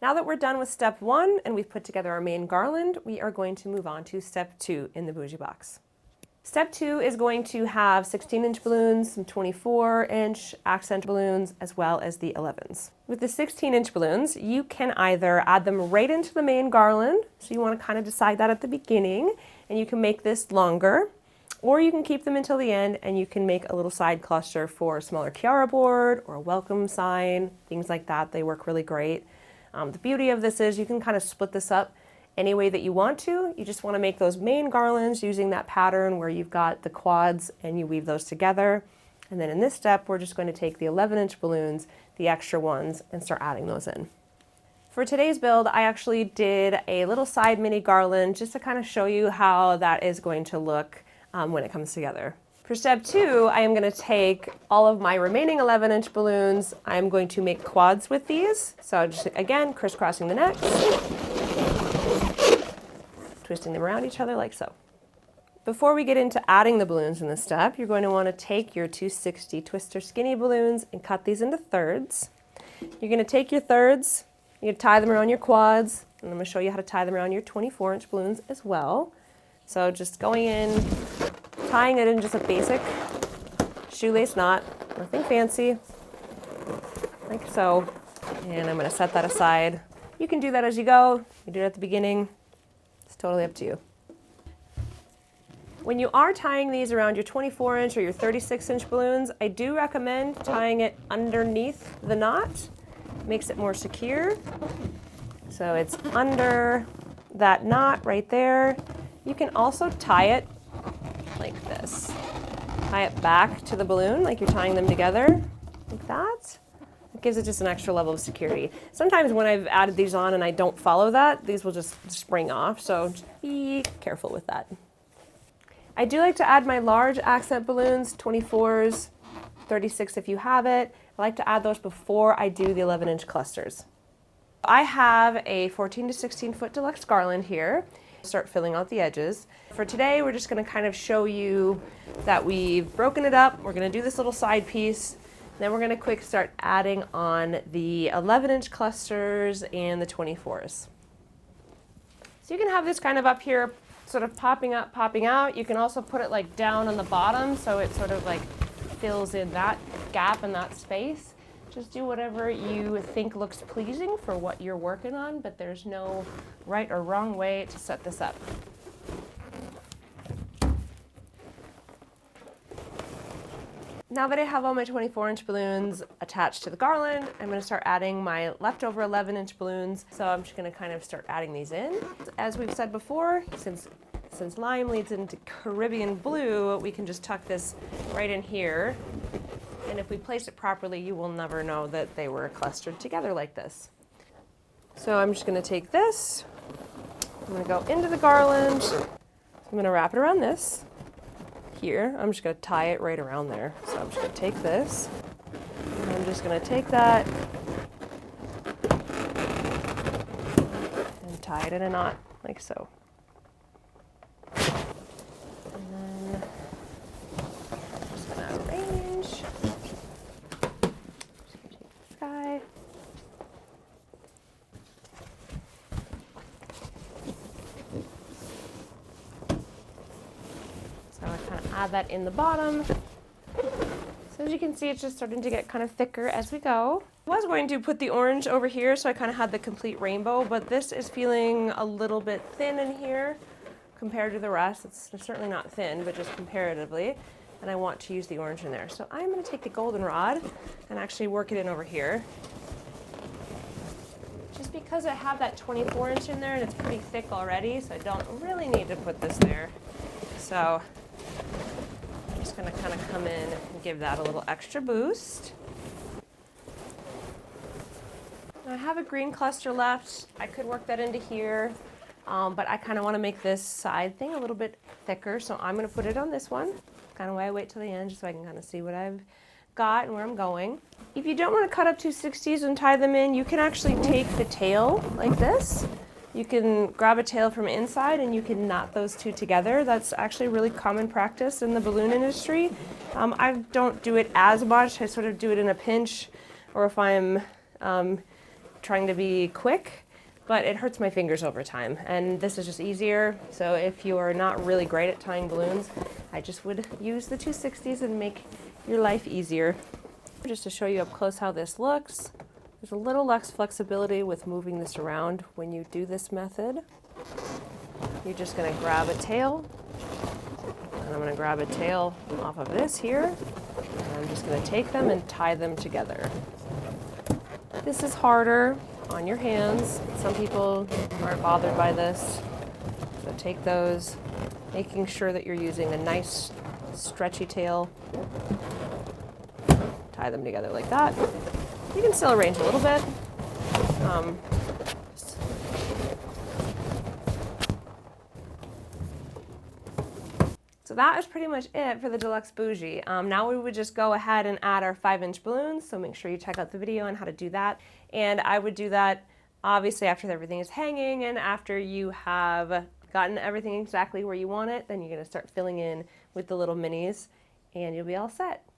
Now that we're done with step 1 and we've put together our main garland, we are going to move on to step 2 in the Boujee box. Step 2 is going to have 16-inch balloons, some 24-inch accent balloons, as well as the 11s. With the 16-inch balloons, you can either add them right into the main garland, so you want to kind of decide that at the beginning, and you can make this longer, or you can keep them until the end and you can make a little side cluster for a smaller tiara board or a welcome sign, things like that. They work really great. The beauty of this is you can kind of split this up any way that you want to. You just want to make those main garlands using that pattern where you've got the quads and you weave those together. And then in this step, we're just going to take the 11-inch balloons, the extra ones, and start adding those in. For today's build, I actually did a little side mini garland just to kind of show you how that is going to look when it comes together. For step 2, I am going to take all of my remaining 11-inch balloons. I'm going to make quads with these. So just, again, crisscrossing the necks, twisting them around each other like so. Before we get into adding the balloons in this step, you're going to want to take your 260 twister skinny balloons and cut these into thirds. You're going to take your thirds, you're going to tie them around your quads, and I'm going to show you how to tie them around your 24-inch balloons as well. So just going in, tying it in just a basic shoelace knot, nothing fancy, like so. And I'm going to set that aside. You can do that as you go. You do it at the beginning. It's totally up to you. When you are tying these around your 24-inch or your 36-inch balloons, I do recommend tying it underneath the knot. Makes it more secure. So it's under that knot right there. You can also tie it like this. Tie it back to the balloon like you're tying them together, like that. It gives it just an extra level of security. Sometimes when I've added these on and I don't follow that, these will just spring off, so just be careful with that. I do like to add my large accent balloons, 24s, 36 if you have it. I like to add those before I do the 11-inch clusters. I have a 14 to 16 foot Deluxe Garland here. Start filling out the edges. For today, we're just going to kind of show you that we've broken it up. We're going to do this little side piece. Then we're going to quick start adding on the 11-inch clusters and the 24s. So you can have this kind of up here, sort of popping up, popping out. You can also put it like down on the bottom so it sort of like fills in that gap and that space. Just do whatever you think looks pleasing for what you're working on, but there's no right or wrong way to set this up. Now that I have all my 24-inch balloons attached to the garland, I'm going to start adding my leftover 11-inch balloons. So I'm just going to kind of start adding these in. As we've said before, since lime leads into Caribbean blue, we can just tuck this right in here. And if we place it properly, you will never know that they were clustered together like this. So I'm just going to take this, I'm going to go into the garland, I'm going to wrap it around this. Here, I'm just going to tie it right around there. So I'm just going to take this, and I'm just going to take that and tie it in a knot, like so. And then I'm just going to arrange. Sky. So I kind of add that in the bottom. So as you can see, it's just starting to get kind of thicker as we go. I was going to put the orange over here so I kind of had the complete rainbow, but this is feeling a little bit thin in here compared to the rest. It's certainly not thin, but just comparatively. And I want to use the orange in there. So I'm going to take the goldenrod and actually work it in over here. Just because I have that 24-inch in there and it's pretty thick already, so I don't really need to put this there. So I'm just going to kind of come in and give that a little extra boost. Now I have a green cluster left. I could work that into here, but I kind of want to make this side thing a little bit thicker, so I'm going to put it on this one. Kind of why I wait till the end, just so I can kind of see what I've got and where I'm going. If you don't want to cut up 260s and tie them in, you can actually take the tail like this. You can grab a tail from inside and you can knot those two together. That's actually really common practice in the balloon industry. I don't do it as much. I sort of do it in a pinch, or if I'm trying to be quick, but it hurts my fingers over time. And this is just easier. So if you are not really great at tying balloons, I just would use the 260s and make your life easier. Just to show you up close how this looks, there's a little less flexibility with moving this around when you do this method. You're just gonna grab a tail, and I'm gonna grab a tail off of this here, and I'm just gonna take them and tie them together. This is harder on your hands. Some people aren't bothered by this. So take those, making sure that you're using a nice stretchy tail. Tie them together like that. You can still arrange a little bit. So that is pretty much it for the Deluxe Boujee. Now we would just go ahead and add our 5-inch balloons, so make sure you check out the video on how to do that. And I would do that obviously after everything is hanging and after you have gotten everything exactly where you want it, then you're gonna start filling in with the little minis and you'll be all set.